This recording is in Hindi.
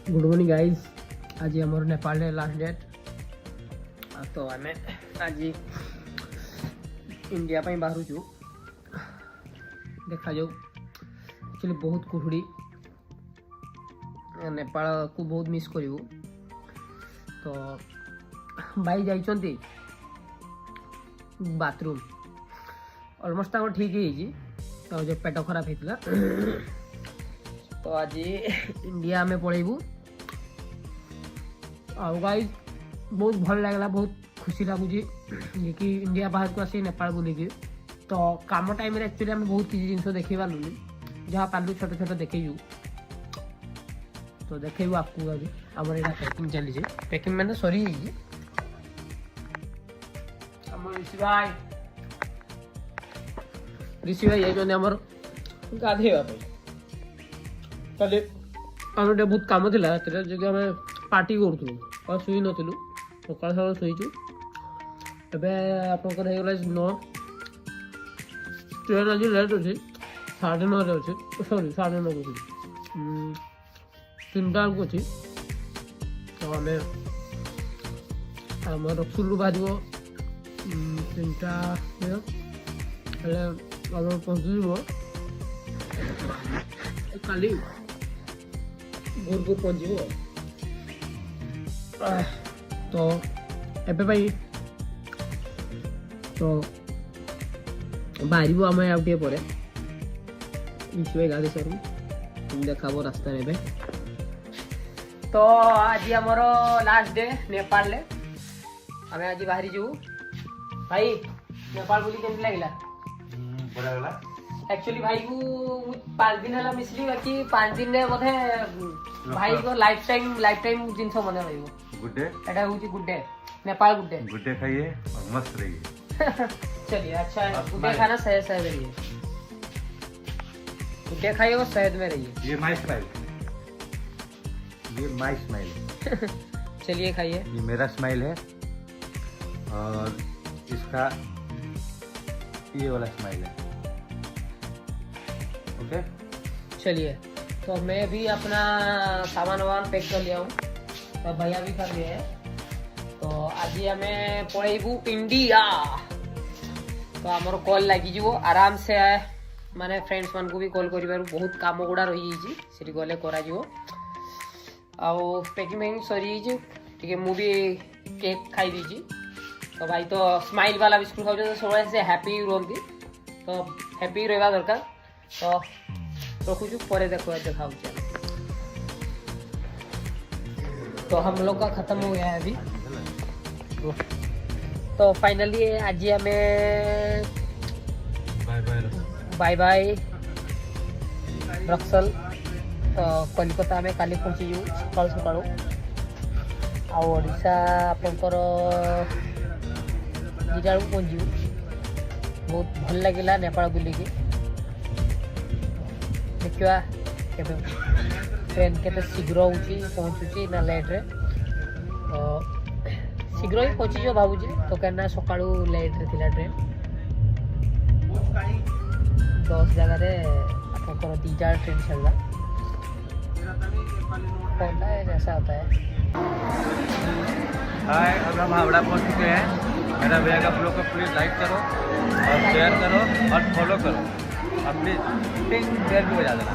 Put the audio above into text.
Good morning guys. आज आम नेपाल लास्ट डेट तो आम आज इंडिया बाहर चु देखा जाऊ। एक्चुअली बहुत कुहुड़ी नेपाल को बहुत मिस करू। तो भाई जाइछन्ति बाथरूम ऑलमोस्ट ठीक है तो जो पेट खराब होता तो आज इंडिया में पड़ेबू। और गाइस बहुत भल लगला, बहुत खुशी लगुच कि इंडिया बाहर को आसी नेपाल बुलिकी। तो काम टाइम एक्चुअली आम बहुत किसी जिन देखे पार्लुनि जहाँ पार्लु छोट छोट देखु। तो देखु आपको आज आम पैकिंग चली पैकिंग मैंने सरी ऋषि भाई ये आमर गाधेवाई कल आम गोटे बहुत कम था जो आम पार्टी करूँ और शुई नु सका सका शुचु। एवं आपंकर हो 9 ट्रेन आज लेट अच्छे 9:30 अच्छे सॉरी 9:30 3टा बेलू अच्छी। तो आम आम रक्सुलू बाहर 3टा पहुँचू काली भोर पहुँचू। तो एबे भाई तो बाहर आम आउटे पर गाड़ी सर तुम देखा रास्ता में। तो आज आमर लास्ट डे नेपाल ले आम आज बाहरी जीवु। भाई नेपाल बुली केमती लगला? एक्चुअली भाई को 5 दिन है मिसली बाकी 5 दिन में बोधे भाई को लाइफ टाइम जिनस मन रही। गुड डे एटा होची good day Nepal good day खाइए और मस्त रहिए। चलिए अच्छा गुड डे खाना शहद रहिए, गुड डे खाइए और शहद में रहिए। ये माय स्माइल चलिए खाइए। ये मेरा स्माइल है और इसका ये वाला स्माइल है। ओके चलिए तो मैं भी अपना सामान पैक कर लिया हूँ तो भैया भी कर लिए है। तो आज हमें पड़ेबू इंडिया। तो आमर कॉल लगी आराम से माने फ्रेंड्स मान को भी कॉल कर बहुत काम गुड़ा रही गले कर पैकिंग सरी टे मुझे केक खाई दी। तो भाई तो स्माइल वाला बिस्कुट खाऊ तो सब से हैप्पी रुहती तो हैप्पी रहा दरकार। तो रखुचु पर देखा। तो हम लोग का खत्म हो गया है अभी। तो फाइनली आज हमें बाय बाय रक्सल। तो कोलकाता में काली पहुँची सका सका ओडिशा आपंकर 2टा पहुँचू। बहुत भल लगे नेपाल बुलिकी। देखा ट्रेन के शीघ्र हो पहुँचुची ना लेट रे। तो शीघ्र ही पहुँची भावुची तो क्या सका लेट रे थिला ट्रेन 10 जगह आपंकर 2टा ट्रेन चलला। ऐसा होता है। हाय अब हम हावड़ा पहुंच चुके हैं। मेरा भैया का ब्लॉग को प्लीज़ लाइक करो और शेयर करो और फॉलो करो और प्लीज़ टिंग बेल भी बजा देना।